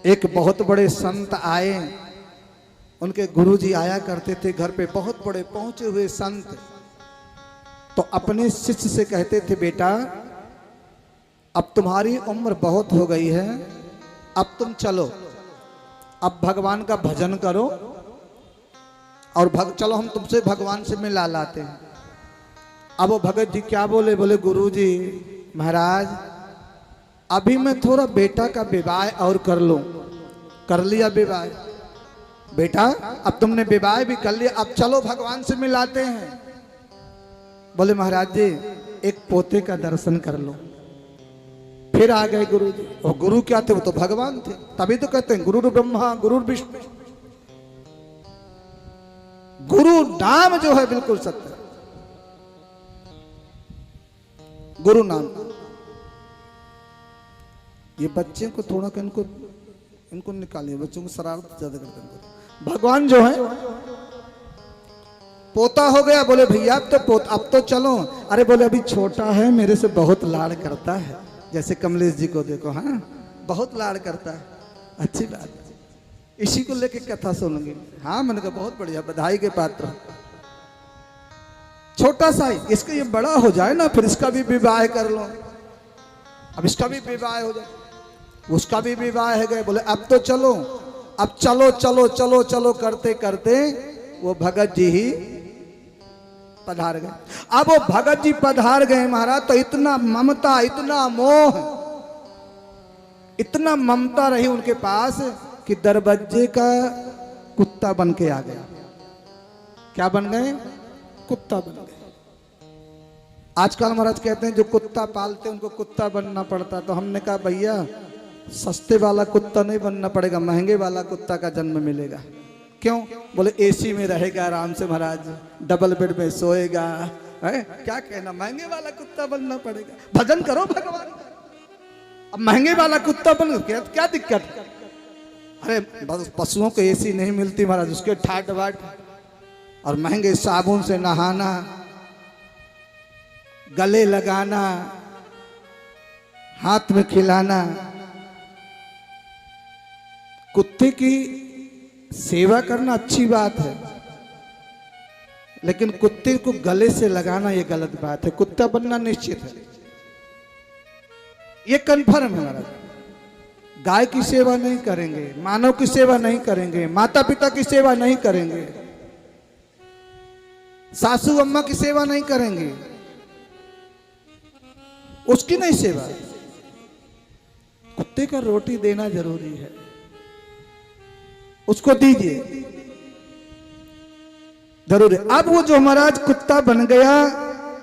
एक बहुत बड़े संत आए, उनके गुरुजी आया करते थे घर पे, बहुत बड़े पहुंचे हुए संत। तो अपने शिष्य से कहते थे, बेटा अब तुम्हारी उम्र बहुत हो गई है, अब तुम चलो, अब भगवान का भजन करो और चलो हम तुमसे भगवान से मिला लाते हैं। अब वो भगत जी क्या बोले, बोले गुरुजी महाराज अभी मैं थोड़ा बेटा का विवाह और कर लूं। कर लिया विवाह, बेटा अब तुमने विवाह भी कर लिया, अब चलो भगवान से मिलाते हैं। बोले महाराज जी एक पोते का दर्शन कर लो। फिर आ गए गुरु जी, और गुरु क्या थे, वो तो भगवान थे। तभी तो कहते हैं गुरु ब्रह्मा गुरु विष्णु। गुरु नाम जो है बिल्कुल सत्य, गुरु नाम। ये बच्चे को थोड़ा इनको निकालिए, बच्चों को शरारत ज्यादा करते हैं। भगवान जो है पोता हो गया, बोले भैया अब तो चलो। अरे बोले अभी छोटा है, मेरे से बहुत लाड़ करता है। जैसे कमलेश जी को देखो, हाँ बहुत लाड़ करता है, अच्छी बात है, इसी को लेके कथा सुनूंगी। हाँ मैंने कहा बहुत बढ़िया, बधाई के पात्र। छोटा सा ही, इसका ये बड़ा हो जाए ना फिर इसका भी विवाह कर लो। अब इसका भी विवाह हो जाए, उसका भी विवाह है गए। बोले अब तो चलो, अब चलो चलो चलो चलो करते करते वो भगत जी ही पधार गए। अब वो भगत जी पधार गए महाराज, तो इतना ममता, इतना मोह, इतना ममता रही उनके पास कि दरवाजे का कुत्ता बन के आ गया। क्या बन गए? कुत्ता बन गए। आजकल महाराज कहते हैं जो कुत्ता पालते हैं उनको कुत्ता बनना पड़ता। तो हमने कहा भैया सस्ते वाला कुत्ता नहीं बनना पड़ेगा, महंगे वाला कुत्ता का जन्म मिलेगा। क्यों? बोले एसी में रहेगा आराम से महाराज, डबल बेड में सोएगा। है क्या कहना, महंगे वाला कुत्ता बनना पड़ेगा। भजन करो भगवान, अब महंगे वाला कुत्ता बन क्या दिक्कत? अरे पशुओं को एसी नहीं मिलती महाराज, उसके ठाट बाट और महंगे साबुन से नहाना, गले लगाना, हाथ में खिलाना। कुत्ते की सेवा करना अच्छी बात है, लेकिन कुत्ते को गले से लगाना यह गलत बात है। कुत्ता बनना निश्चित है, ये कन्फर्म है महाराज। गाय की सेवा नहीं करेंगे, मानव की सेवा नहीं करेंगे, माता पिता की सेवा नहीं करेंगे, सासू अम्मा की सेवा नहीं करेंगे, उसकी नहीं सेवा। कुत्ते का रोटी देना जरूरी है, उसको दीजिए जरूर। अब वो जो महाराज कुत्ता बन गया,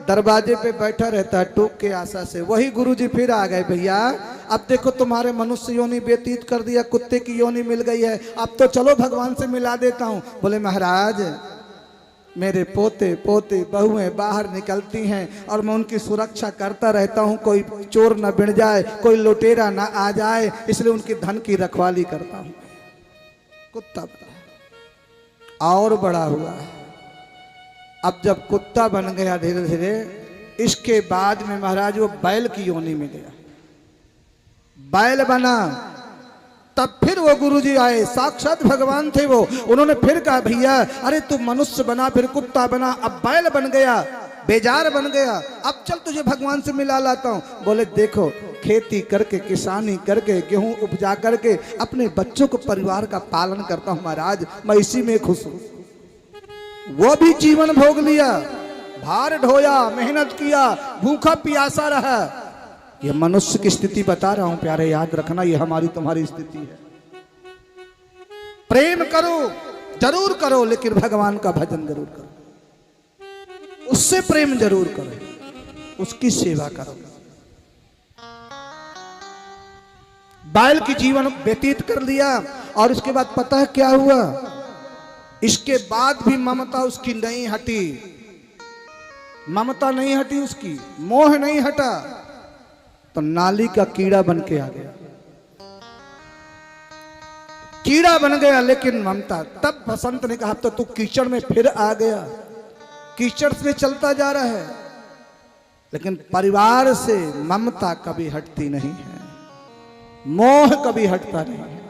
दरवाजे पे बैठा रहता है टूक के आशा से। वही गुरुजी फिर आ गए, भैया अब देखो तुम्हारे मनुष्य योनि व्यतीत कर दिया, कुत्ते की योनि मिल गई है, अब तो चलो भगवान से मिला देता हूं। बोले महाराज मेरे पोते पोते बहुएं बाहर निकलती हैं और मैं उनकी सुरक्षा करता रहता हूं, कोई चोर ना बिन जाए, कोई लुटेरा ना आ जाए, इसलिए उनकी धन की रखवाली करता हूं। कुत्ता बना और बड़ा हुआ। अब जब कुत्ता बन गया धीरे धीरे, इसके बाद में महाराज वो बैल की योनि में गया, बैल बना। तब फिर वो गुरुजी आए, साक्षात भगवान थे वो। उन्होंने फिर कहा भैया अरे तू मनुष्य बना, फिर कुत्ता बना, अब बैल बन गया, बेजार बन गया, अब चल तुझे भगवान से मिला लाता हूं। बोले देखो खेती करके, किसानी करके, गेहूं उपजा करके अपने बच्चों को, परिवार का पालन करता हूं महाराज, मैं इसी में खुश हूं। वो भी जीवन भोग लिया, भार ढोया, मेहनत किया, भूखा प्यासा रहा। ये मनुष्य की स्थिति बता रहा हूं प्यारे, याद रखना ये हमारी तुम्हारी स्थिति है। प्रेम करो जरूर करो, लेकिन भगवान का भजन जरूर करो, उससे प्रेम जरूर करो, उसकी सेवा करो। बैल की जीवन व्यतीत कर लिया और उसके बाद पता है क्या हुआ? इसके बाद भी ममता उसकी नहीं हटी, ममता नहीं हटी उसकी, मोह नहीं हटा, तो नाली का कीड़ा बन के आ गया, कीड़ा बन गया। लेकिन ममता, तब बसंत ने कहा तो तू कीचड़ में फिर आ गया, कीचड़ से चलता जा रहा है, लेकिन परिवार से ममता कभी हटती नहीं है, मोह कभी हटता नहीं है।